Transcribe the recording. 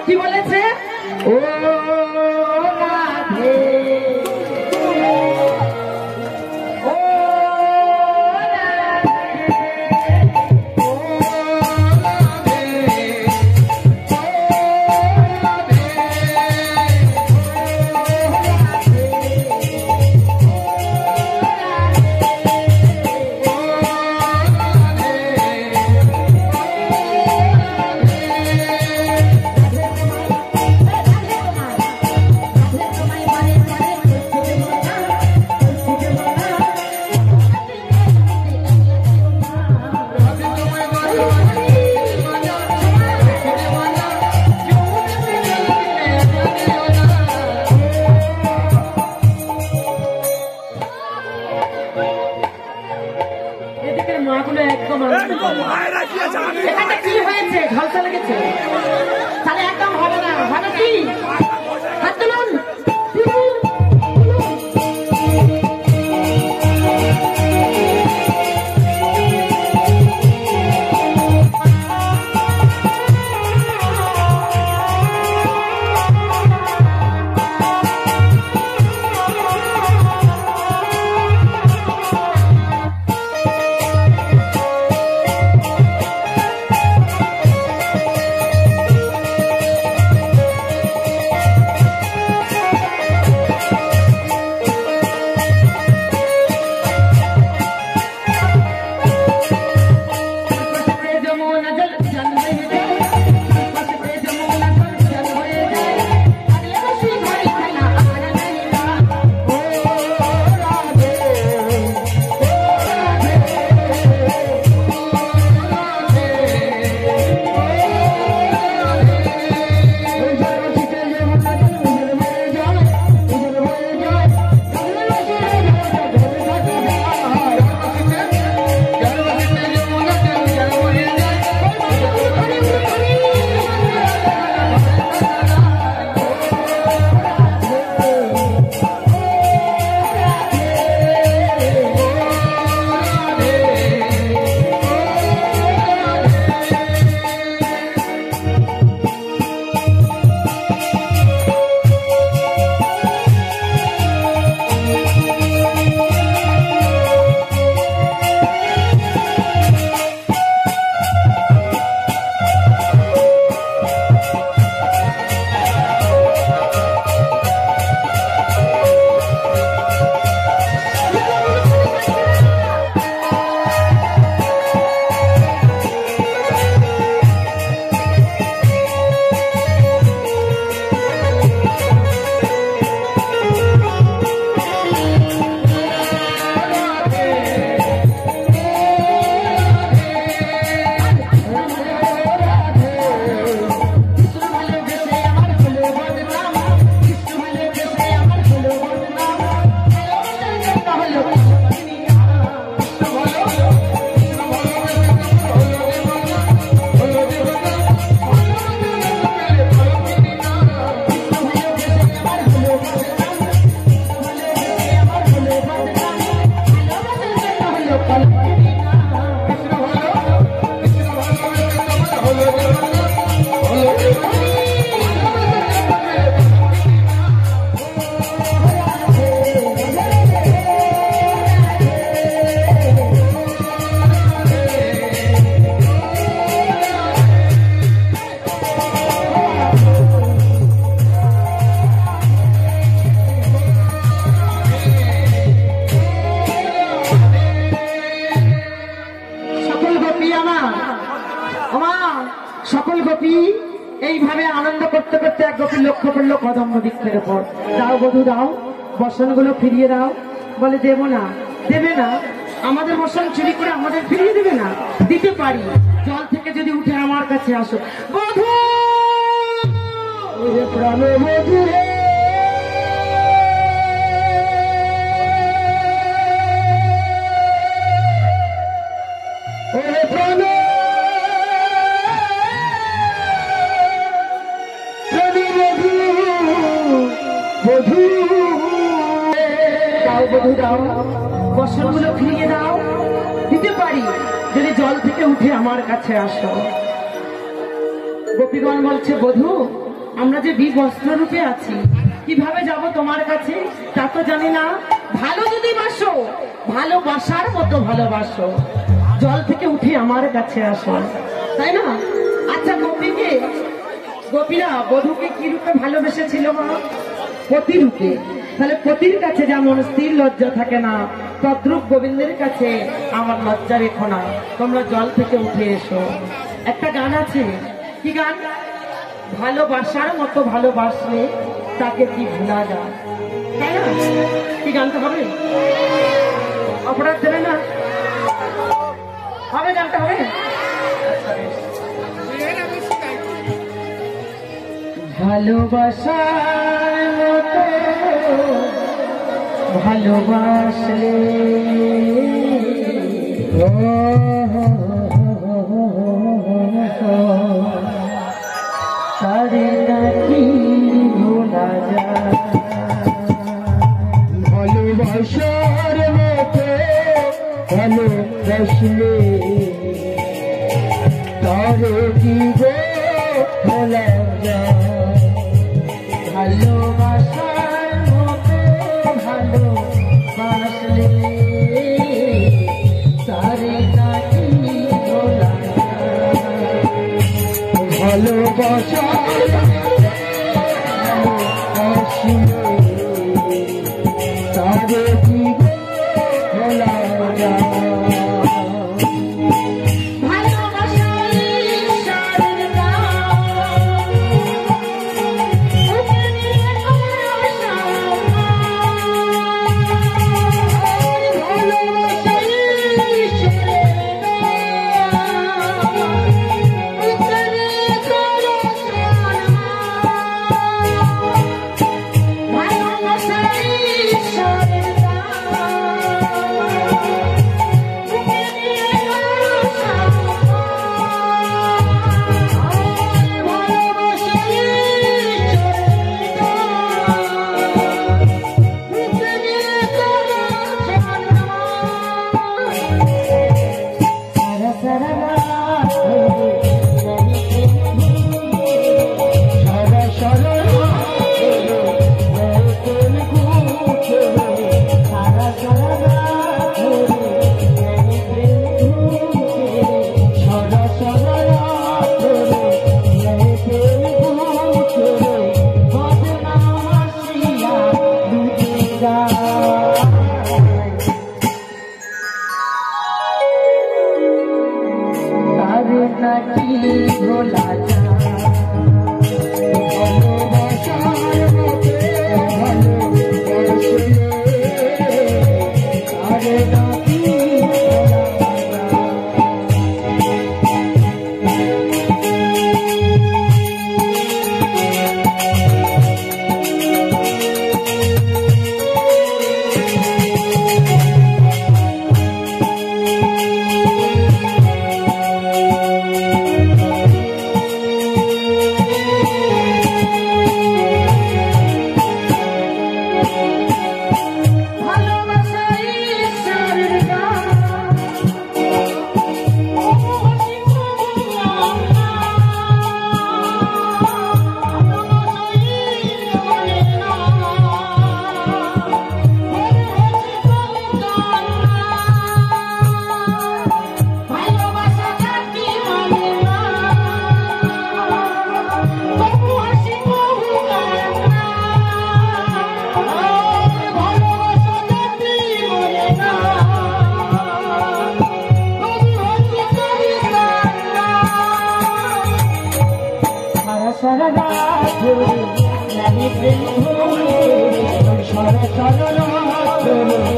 কি বলেছে? ও রাধে কি হয়েছে? ঝলসা লেগেছে? তাহলে একদম হবে না। হবে কি? হাত তুলুন। সকল গোপী এইভাবে আনন্দ করতে করতে এক গোপী লক্ষ্য করলো কদম্ব বৃক্ষের উপর। দাও বধূ দাও, বসনগুলো ফিরিয়ে দাও। বলে দেবো না। দেবে না? আমাদের বসন চুরি করে আমাদের ফিরিয়ে দেবে না? দিতে পারি, জল থেকে যদি উঠে আমার কাছে আসো। বধূ প্রাণ বধূ বধূ দাও, বসনগুলো ফিরিয়ে দাও। দিতে পারি যদি জল থেকে উঠে আমার কাছে আসো। গোপীগণ বলছে বধূ আমরা যে বিবস্ত্র রূপে আছি, কিভাবে যাব তোমার কাছে তা তো জানি না। ভালো যদি বাসো, ভালোবাসার মতো ভালোবাসো, জল থেকে উঠে আমার কাছে আসো, তাই না? আচ্ছা, গোপীরা বধূকে কি রূপে ভালোবেসেছিল মা? পতি রূপে। তাহলে পতির কাছে যেমন স্থির লজ্জা থাকে না, তদ্রূপ গোবিন্দের কাছে আমার লজ্জা রেখো না, তোমরা জল থেকে উঠে এসো। একটা গান আছে, কি গান? ভালোবাসার মতো ভালোবাসলে তাকে কি ভোলা যায়, তাই না? কি গানটা হবে? অপরাধ দেবে না? হবে, গানটা হবে। ভালোবাসার মতো ভালোবাসলে তারে নাকি ভোলা যায়। ভালোবাসার মতো ভালোবাসলে তারে কি ভোলা যায়। ভালোবাসার মতো ভালোবাসলে তারে নাকি ভোলা যায়। ভালোবাসার ভালোবাসলে তারে কি ভোলা যায়। নাকি ভোলা যায়। ভালোবাসার মতো ভালোবাসলে তারে নাকি ভোলা সারা রাত ধরে লাগে প্রেম ধরে, সারা রাত ধরে